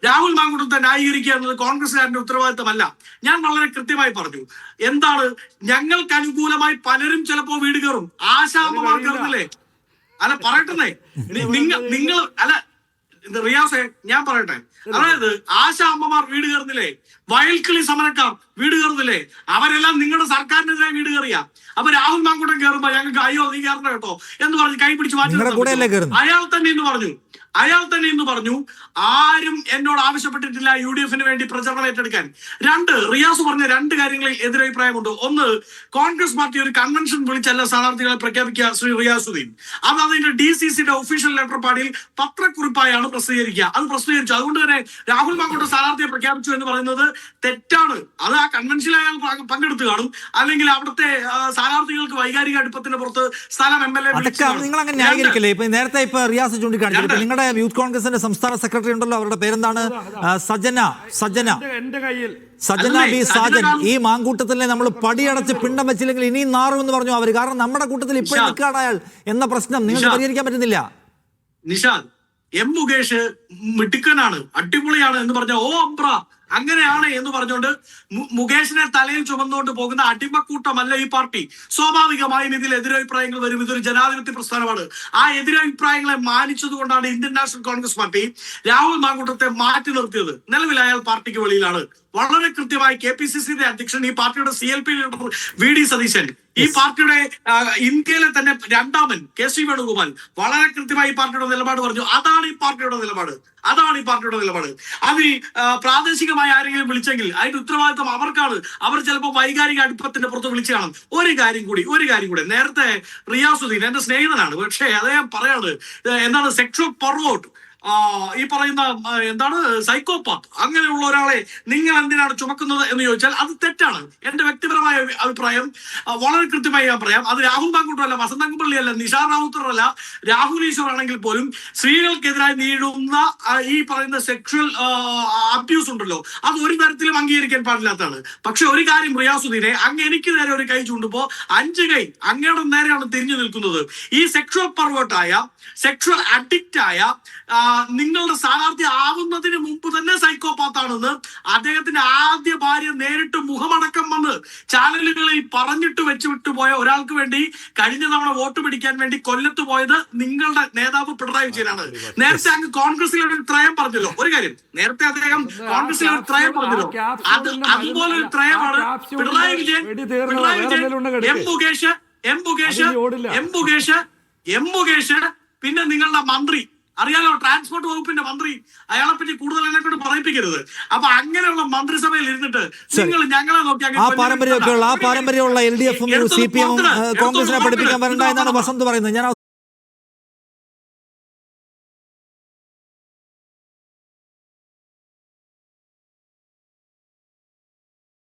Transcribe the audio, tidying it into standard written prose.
രാഹുൽ മാങ്കൂട്ടത്തെ ന്യായീകരിക്കുക എന്നത് കോൺഗ്രസ്സുകാരന്റെ ഉത്തരവാദിത്തമല്ല. ഞാൻ വളരെ കൃത്യമായി പറഞ്ഞു. എന്താണ്, ഞങ്ങൾക്ക് അനുകൂലമായി പലരും ചിലപ്പോ വീട് കയറും. ആശാമ്മമാർ കയറുന്നില്ലേ? അല്ല പറയട്ടെ, നിങ്ങൾ അല്ല റിയാസെ, ഞാൻ പറയട്ടെ, അതായത് ആശാ അമ്മമാർ വീട് കയറുന്നില്ലേ? വയൽക്കിളി സമരക്കാർ വീട് കയറുന്നില്ലേ? അവരെല്ലാം നിങ്ങളുടെ സർക്കാരിനെതിരെ വീട് കയറിയ. അപ്പൊ രാഹുൽ മാങ്കൂട്ടം കയറുമ്പോ ഞങ്ങൾക്ക് അയ്യോ നീ കയറണം കേട്ടോ എന്ന് പറഞ്ഞ് കൈ പിടിച്ച് മാറ്റി. അയാൾ തന്നെ ഇന്ന് പറഞ്ഞു ആരും എന്നോട് ആവശ്യപ്പെട്ടിട്ടില്ല UDF വേണ്ടി പ്രചരണം ഏറ്റെടുക്കാൻ. റിയാസ് പറഞ്ഞ രണ്ട് കാര്യങ്ങളിൽ എതിരഭിപ്രായമുണ്ട്. ഒന്ന്, കോൺഗ്രസ് പാർട്ടി ഒരു കൺവെൻഷൻ വിളിച്ചല്ല സ്ഥാനാർത്ഥികളെ പ്രഖ്യാപിക്കുക ശ്രീ റിയാസുദ്ദീൻ. അത് അതിന്റെ DCCയുടെ ഒഫീഷ്യൽ ലെറ്റർ പാടിയിൽ പത്രക്കുറിപ്പായാണ് പ്രസിദ്ധീകരിക്കുക. അത് പ്രസിദ്ധീകരിച്ചു. അതുകൊണ്ട് തന്നെ രാഹുൽ മാങ്കൂട്ടം സ്ഥാനാർത്ഥിയെ പ്രഖ്യാപിച്ചു എന്ന് പറയുന്നത് തെറ്റാണ്. അത് ആ കൺവെൻഷനിൽ അയാൾ പങ്കെടുത്തു കാണും, അല്ലെങ്കിൽ അവിടുത്തെ സ്ഥാനാർത്ഥികൾക്ക് വൈകാരിക അടുപ്പത്തിന്റെ പുറത്ത് സ്ഥലം MLA നിങ്ങൾ അങ്ങനെ ന്യായീകരിക്കില്ലേ? ഇപ്പൊ നേരത്തെ റിയാസ് ചൂണ്ടിക്കാണിച്ചു നിങ്ങളുടെ യൂത്ത് കോൺഗ്രസിന്റെ സംസ്ഥാന സെക്രട്ടറി ഉണ്ടല്ലോ, അവരുടെ പേരെന്താണ്? സജന ബി സാജൻ. ഈ മാങ്കൂട്ടത്തിലെ നമ്മൾ പടിയടച്ച് പിണ്ടം വെച്ചില്ലെങ്കിൽ ഇനിയും നാറുമെന്ന് പറഞ്ഞു അവര്. കാരണം നമ്മുടെ കൂട്ടത്തിൽ ഇപ്പോൾ നിൽക്കുകയാണ് അയാൾ എന്ന പ്രശ്നം നിങ്ങൾക്ക് പരിഹരിക്കാൻ പറ്റുന്നില്ല. നിഷാദ്, മുകേഷ് മിടുക്കനാണ്, അടിപൊളിയാണ് എന്ന് പറഞ്ഞ ഓ അബ്ര അങ്ങനെയാണ് എന്ന് പറഞ്ഞുകൊണ്ട് മുകേഷിനെ തലയിൽ ചുമന്നുകൊണ്ട് പോകുന്ന അടിമക്കൂട്ടമല്ല ഈ പാർട്ടി. സ്വാഭാവികമായും ഇതിൽ എതിരഭിപ്രായങ്ങൾ വരും. ഇതൊരു ജനാധിപത്യ പ്രസ്ഥാനമാണ്. ആ എതിരഭിപ്രായങ്ങളെ മാനിച്ചതുകൊണ്ടാണ് Indian National Congress party Rahul മാങ്കൂട്ടത്തെ മാറ്റി നിർത്തിയത്. നിലവിൽ അയാൾ പാർട്ടിക്ക് വെളിയിലാണ്. വളരെ കൃത്യമായി KPCCയുടെ അധ്യക്ഷൻ, ഈ പാർട്ടിയുടെ CLP ലീഡർ VD സതീശൻ, ഈ പാർട്ടിയുടെ ഇന്ത്യയിലെ തന്നെ രണ്ടാമൻ KC വേണുഗോപാൽ വളരെ കൃത്യമായി ഈ പാർട്ടിയുടെ നിലപാട് പറഞ്ഞു. അതാണ് ഈ പാർട്ടിയുടെ നിലപാട്. അത് പ്രാദേശികമായി ആരെങ്കിലും വിളിച്ചെങ്കിൽ അതിന്റെ ഉത്തരവാദിത്വം അവർക്കാണ്. അവർ ചിലപ്പോൾ വൈകാരിക അടുപ്പത്തിന്റെ പുറത്ത് വിളിച്ചു കാണും. ഒരു കാര്യം കൂടി നേരത്തെ റിയാസുദ്ദീൻ എന്റെ സ്നേഹിതനാണ്, പക്ഷേ അദ്ദേഹം പറയാണ് എന്താണ് സെക്ഷൽ പർവോട്ട്, ഈ പറയുന്ന എന്താണ് സൈക്കോപാത്ത്, അങ്ങനെയുള്ള ഒരാളെ നിങ്ങൾ എന്തിനാണ് ചുമക്കുന്നത് എന്ന് ചോദിച്ചാൽ അത് തെറ്റാണ്. എന്റെ വ്യക്തിപരമായ അഭിപ്രായം വളരെ കൃത്യമായി ഞാൻ പറയാം. അത് രാഹുൽ മാങ്കൂട്ടമല്ല, വസന്ത് അംഗൻപള്ളി അല്ല, നിഷാർ റാവുത്തർ അല്ല, രാഹുൽ ഈശ്വർ ആണെങ്കിൽ പോലും സ്ത്രീകൾക്കെതിരായി നേരിടുന്ന ഈ പറയുന്ന സെക്ഷൽ അബ്യൂസ് ഉണ്ടല്ലോ, അത് ഒരു തരത്തിലും അംഗീകരിക്കാൻ പാടില്ലാത്തതാണ്. പക്ഷെ ഒരു കാര്യം റിയാസുദ്ദീനെ, അങ്ങ് എനിക്ക് നേരെ ഒരു കൈ ചൂണ്ടുമ്പോ 5 കൈ അങ്ങയുടെ നേരെയാണ് തിരിഞ്ഞു നിൽക്കുന്നത്. ഈ സെക്ഷൽ പർവേർട്ടായ, സെക്ഷൽ അഡിക്റ്റ് ആയ നിങ്ങളുടെ സ്ഥാനാർത്ഥി ആവുന്നതിന് മുമ്പ് തന്നെ സൈക്കോപാത്താണെന്ന് അദ്ദേഹത്തിന്റെ ആദ്യ ഭാര്യ നേരിട്ട് മുഖമടക്കം വന്ന് ചാനലുകളിൽ പറഞ്ഞിട്ട് വെച്ചുവിട്ടു പോയ ഒരാൾക്ക് വേണ്ടി കഴിഞ്ഞ തവണ വോട്ട് പിടിക്കാൻ വേണ്ടി കൊല്ലത്ത് പോയത് നിങ്ങളുടെ നേതാവ് പിണറായി വിജയനാണ്. നേരത്തെ അങ്ങ് കോൺഗ്രസിലെ ഒരു ത്രയം പറഞ്ഞല്ലോ. ഒരു കാര്യം, നേരത്തെ അദ്ദേഹം കോൺഗ്രസിലെ ഒരു ത്രയം പറഞ്ഞല്ലോ, അതുപോലെ ഒരു ത്രയമാണ് പിണറായി വിജയൻ, എം മുകേഷ്, പിന്നെ നിങ്ങളുടെ മന്ത്രി അറിയാലോ, ട്രാൻസ്പോർട്ട് വകുപ്പിന്റെ മന്ത്രി, അയാളെ പറ്റി കൂടുതൽ എന്നെ കൊണ്ട് പറയിപ്പിക്കരുത്. അപ്പൊ അങ്ങനെയുള്ള മന്ത്രിസഭയിൽ ഇരുന്നിട്ട് നിങ്ങൾ ഞങ്ങളെ നോക്കി ആ പാരമ്പര്യമുള്ള LDF ഉം CPM ഉം കോൺഗ്രസിനെ പഠിപ്പിക്കാൻ വരണ്ട എന്നാണ് വസന്ത് പറയുന്നത്. ഞാൻ